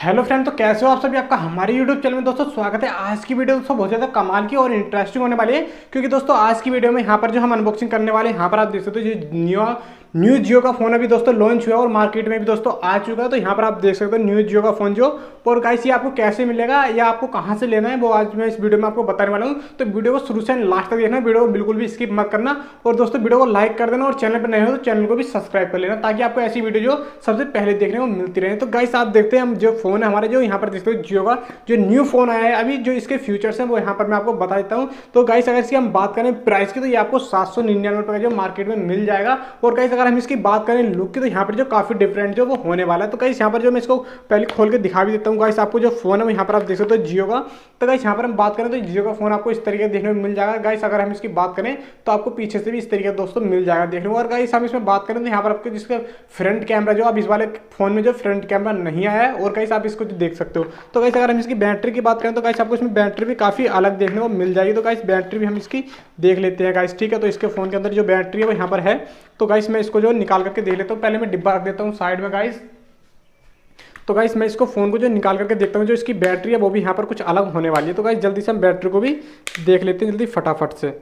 Hello friend, तो कैसे हो आप सभी। आपका हमारे यूट्यूब चैनल में दोस्तों स्वागत है। आज की वीडियो दोस्तों बहुत ज़्यादा कमाल की और इंटरेस्टिंग होने वाली है, क्योंकि दोस्तों आज की वीडियो में यहाँ पर जो हम अनबॉक्सिंग करने वाले हैं, यहाँ पर आप देख सकते हो जो न्यू जियो का फोन अभी दोस्तों लॉन्च हुआ है और मार्केट में भी दोस्तों आ चुका है। तो यहाँ पर आप देख सकते हो न्यू जियो का फोन जो, और गाइस ये आपको कैसे मिलेगा या आपको कहाँ से लेना है वो आज मैं इस वीडियो में आपको बताने वाला हूँ। तो वीडियो को शुरू से लास्ट तक देखना, वीडियो को बिल्कुल भी स्किप मत करना, और दोस्तों वीडियो को लाइक कर देना, और चैनल पर नए हो तो चैनल को भी सब्सक्राइब कर लेना, ताकि आपको ऐसी वीडियो जो सबसे पहले देखने को मिलती रहे। तो गाइस आप देखते हैं हम जो फोन है हमारे, जो यहाँ पर देखते हो जियो का जो न्यू फोन आया है अभी, जो इसके फीचर्स हैं वो यहाँ पर मैं आपको बता देता हूँ। तो गाइस अगर इसकी हम बात करें प्राइस की, तो ये आपको 799 रुपये का जो मार्केट में मिल जाएगा। और गाइस अगर हम इसकी बात करें लुक की, तो यहाँ पर जो काफी डिफरेंट जो वो होने वाला है। तो गाइस यहाँ पर जो मैं इसको पहले खोल के दिखा भी देता हूँ। गाइस आपको जो फोन है यहाँ पर आप देख सकते हो जियो का। तो गाइस यहाँ पर हम बात करें तो जियो का फोन आपको इस तरीके से देखने में मिल जाएगा। गाइस अगर हम इसकी बात करें तो आपको पीछे से भी इस तरीके दोस्तों मिल जाएगा देखने को। और गाइस हम इसमें बात करें तो यहाँ पर आपको जिसका फ्रंट कैमरा जो अब इस वाले फोन में जो फ्रंट कैमरा नहीं आया है, और गाइस आप इसको जो देख सकते हो। तो गाइस अगर हम इसकी बैटरी की बात करें तो गाइस आपको इसमें बैटरी भी काफी अलग देखने को मिल जाएगी। तो गाइस बैटरी भी हम इसकी देख लेते हैं गाइस, ठीक है। तो इसके फोन के अंदर जो बैटरी है वो यहाँ पर है। तो गाइस मैं इसको जो निकाल करके देख लेता हूँ। पहले मैं डिब्बा रख देता हूँ साइड में गाइस। तो गाइस मैं इसको फोन को जो निकाल करके देखता हूँ, जो इसकी बैटरी है वो भी यहाँ पर कुछ अलग होने वाली है। तो गाइस जल्दी से हम बैटरी को भी देख लेते हैं जल्दी फटाफट से।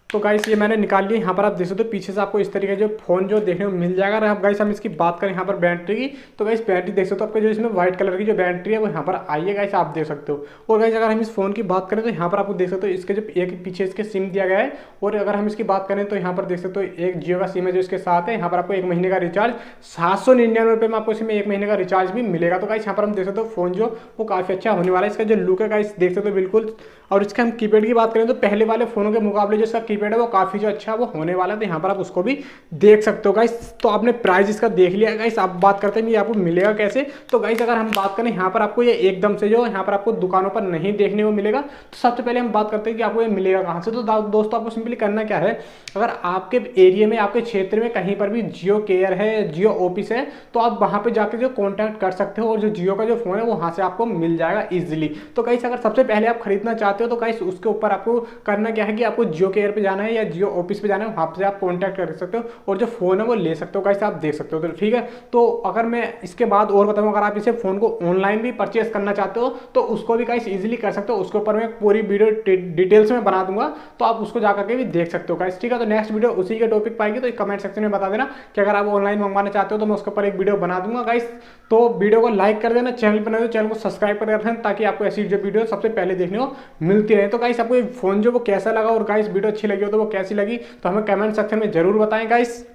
तो गाइस ये मैंने निकाल लिया। यहाँ पर आप देख सकते हो पीछे से आपको इस तरीके जो फोन जो देखने को मिल जाएगा। अब गाइस हम इसकी बात करें यहाँ पर बैटरी की, तो गाइस बैटरी देख सकते हो आपको जो इसमें व्हाइट कलर की जो बैटरी है वो यहाँ पर आई है गाइस, आप देख सकते हो। और गाइस अगर हम इस फोन की बात करें तो यहाँ पर आपको देख सकते हो इसके जो एक पीछे इसके सिम दिया गया है। और अगर हम इसकी बात करें तो यहाँ पर देख सकते हो एक जियो का सिम है जो इसके साथ है। यहाँ पर आपको 1 महीने का रिचार्ज 799 रुपये में आपको इसमें 1 महीने का रिचार्ज भी मिलेगा। तो गाइस यहाँ पर हम देख सकते हो फोन जो वो काफी अच्छा होने वाला है। इसका जो लुक है गाइस देख सकते हो बिल्कुल। और इसके हम कीपैड की बात करें तो पहले वाले फोनों के मुकाबले जो इसका कीपैड है वो काफी जो अच्छा वो होने वाला है। तो यहाँ पर आप उसको भी देख सकते हो गाइस। तो आपने प्राइस इसका देख लिया गाइस। आप बात करते हैं ये आपको मिलेगा कैसे। तो गाइस अगर हम बात करें यहाँ पर आपको ये एकदम से जो यहाँ पर आपको दुकानों पर नहीं देखने को मिलेगा। तो सबसे पहले हम बात करते हैं कि आपको ये मिलेगा कहाँ से। तो दोस्तों आपको सिंपली करना क्या है, अगर आपके एरिया में आपके क्षेत्र में कहीं पर भी जियो केयर है, जियो ऑफिस है, तो आप वहाँ पे जाकर जो कॉन्टैक्ट कर सकते हो, और जो जियो का जो फोन है वो वहाँ से आपको मिल जाएगा इजिली। तो गाइस अगर सबसे पहले आप खरीदना चाहते हो तो गाइस उसके ऊपर आपको करना क्या है कि आपको जियो केयर पे जाना है या जियो ऑफिस पे जाना है, वहाँ से आप कॉन्टैक्ट कर सकते हो और जो फोन है वो ले सकते हो गाइस, आप देख सकते हो। तो ठीक है। तो अगर मैं इसके बाद और बताऊँ, अगर आप इसे फोन को ऑनलाइन भी परचेस करना चाहते हो तो उसको भी गाइस इजीली कर सकते हो। उसके ऊपर मैं पूरी वीडियो डिटेल्स में बना दूंगा, तो आप उसको जाकर के भी देख सकते हो गाइस, ठीक है। तो नेक्स्ट वीडियो उसी के टॉपिक पाएंगे, तो कमेंट सेक्शन में बता देना कि अगर आप ऑनलाइन मंगवाना चाहते हो तो मैं उसके ऊपर एक वीडियो बना दूंगा गाइस। तो वीडियो को लाइक कर देना, चैनल पर नए हो चैनल को सब्सक्राइब कर देना, ताकि आपको ऐसी जो वीडियो सबसे पहले देखने को मिलती रहे। तो गाइस आपको ये फोन जो वो कैसा लगा, और गाइस वीडियो अच्छी लगी हो तो वो कैसी लगी, तो हमें कमेंट सेक्शन में जरूर बताएं गाइस।